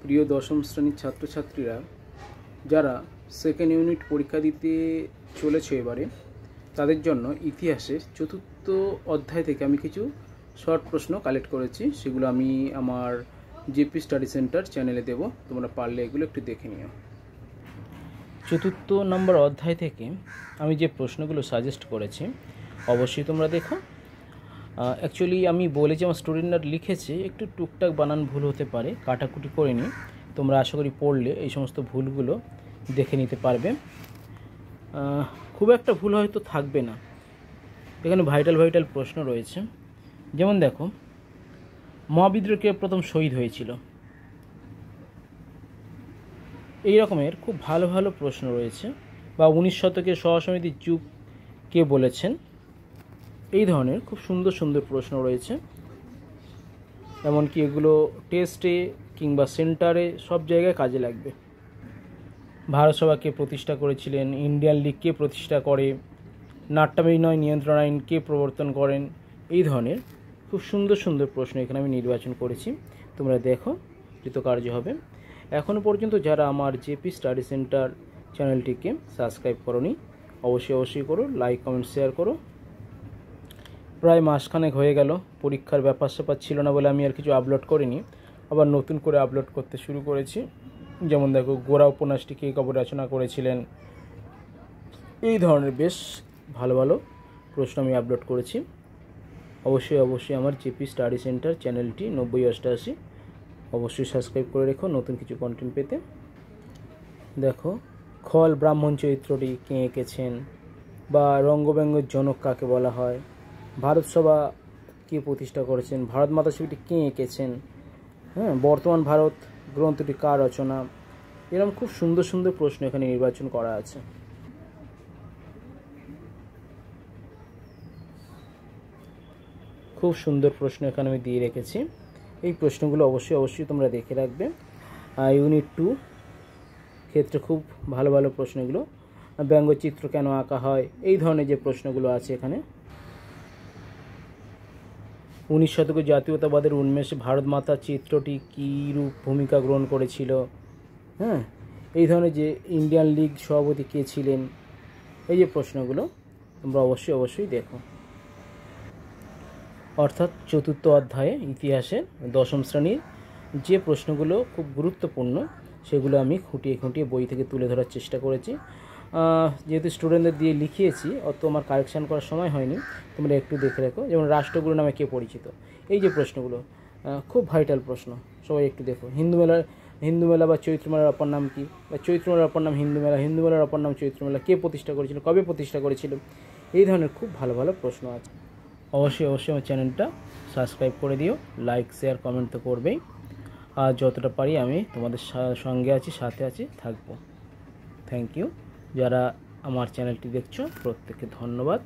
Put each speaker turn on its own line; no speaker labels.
প্রিয় দশম শ্রেণীর ছাত্রছাত্রীরা যারা সেকেন্ড ইউনিট পরীক্ষা দিতে চলেছে এবারে, তাদের জন্য ইতিহাসের চতুর্থ অধ্যায় থেকে আমি কিছু শর্ট প্রশ্ন কালেক্ট করেছি। সেগুলো আমি আমার জেপি স্টাডি সেন্টার চ্যানেলে দেব, তোমরা পারলে এগুলো একটু দেখে নিও। চতুর্থ নম্বর অধ্যায় থেকে আমি যে প্রশ্নগুলো সাজেস্ট করেছি অবশ্যই তোমরা দেখো। অ্যাকচুয়ালি আমি বলেছি আমার স্টুডেন্টরা লিখেছে, একটু টুকটাক বানান ভুল হতে পারে, কাটাকুটি করে নিই। তোমরা আশা করি পড়লে এই সমস্ত ভুলগুলো দেখে নিতে পারবে। খুব একটা ভুল হয়তো থাকবে না। এখানে ভাইটাল প্রশ্ন রয়েছে, যেমন দেখো, মহাবিদ্রোহে কে প্রথম শহীদ হয়েছিল? এই রকমের খুব ভালো ভালো প্রশ্ন রয়েছে। বা 19 শতকের সহসমিতির যুগ কে বলেছেন? এই ধরনের খুব সুন্দর সুন্দর প্রশ্ন রয়েছে। এমনকি এগুলো টেস্টে কিংবা সেন্টারে সব জায়গায় কাজে লাগবে। ভারতসভা কে প্রতিষ্ঠা করেছিলেন? ইন্ডিয়ান লীগ কে প্রতিষ্ঠা করে? নাট্যাভিনয় নিয়ন্ত্রণ আইন কে প্রবর্তন করেন? এই ধরনের খুব সুন্দর সুন্দর প্রশ্ন এখানে আমি নির্বাচন করেছি, তোমরা দেখো, কৃতকার্য হবে। এখনও পর্যন্ত যারা আমার জেপি স্টাডি সেন্টার চ্যানেলটিকে সাবস্ক্রাইব করোনি, অবশ্যই করো, লাইক কমেন্ট শেয়ার করো। প্রায় মাসখানেক হয়ে গেল, পরীক্ষার ব্যাপার স্যাপার ছিল না বলে আমি আর কিছু আপলোড করিনি, আবার নতুন করে আপলোড করতে শুরু করেছি। যেমন দেখো, গোরা উপন্যাসটি কে কবে রচনা করেছিলেন? এই ধরনের বেশ ভালো ভালো প্রশ্ন আমি আপলোড করেছি। অবশ্যই আমার জেপি স্টাডি সেন্টার চ্যানেলটি 9088 অবশ্যই সাবস্ক্রাইব করে রেখো নতুন কিছু কন্টেন্ট পেতে। দেখো, খল ব্রাহ্মণ চরিত্রটি কে এঁকেছেন? বা রঙ্গব্যঙ্গের জনক কাকে বলা হয়? ভারতসভা কে প্রতিষ্ঠা করেছেন? ভারত মাতা ছবিটি কে এঁকেছেন? বর্তমান ভারত গ্রন্থটি কার রচনা? এরকম খুব সুন্দর সুন্দর প্রশ্ন এখানে নির্বাচন করা আছে। খুব সুন্দর প্রশ্ন এখানে আমি দিয়ে রেখেছি। এই প্রশ্নগুলো অবশ্যই তোমরা দেখে রাখবে। ইউনিট 2 ক্ষেত্রে খুব ভালো ভালো প্রশ্নগুলো। ব্যঙ্গচিত্র কেন আঁকা হয়? এই ধরনের যে প্রশ্নগুলো আছে এখানে। 19 শতকের জাতীয়তাবাদের উন্মেষে ভারত মাতা চিত্রটি কী রূপ ভূমিকা গ্রহণ করেছিল? এই ধরনের যে ইন্ডিয়ান লীগ সভাপতি কে ছিলেন? এই যে প্রশ্নগুলো তোমরা অবশ্যই দেখো। অর্থাৎ চতুর্থ অধ্যায়ে ইতিহাসের দশম শ্রেণীর যে প্রশ্নগুলো খুব গুরুত্বপূর্ণ সেগুলো আমি খুঁটিয়ে বই থেকে তুলে ধরার চেষ্টা করেছি। যেহেতু স্টুডেন্টদের দিয়ে লিখিয়েছি, অত আমার কারেকশান করার সময় হয়নি, তোমরা একটু দেখে রাখো। যেমন রাষ্ট্রগুরু নামে কে পরিচিত? এই যে প্রশ্নগুলো খুব ভাইটাল প্রশ্ন, সবাই একটু দেখো। হিন্দু মেলা বা চৈত্র মেলার অপর নাম কি? বা চৈত্র মেলার অপর নাম হিন্দু মেলার অপর নাম চৈত্র মেলা, কে প্রতিষ্ঠা করেছিল? কবে প্রতিষ্ঠা করেছিল? এই ধরনের খুব ভালো ভালো প্রশ্ন আছে। অবশ্যই আমার চ্যানেলটা সাবস্ক্রাইব করে দিও, লাইক শেয়ার কমেন্ট তো করবেই। আর যতটা পারি আমি তোমাদের সঙ্গে আছি, সাথে আছি, থাকবো। Thank you. যারা আমার চ্যানেলটি দেখছো প্রত্যেককে ধন্যবাদ।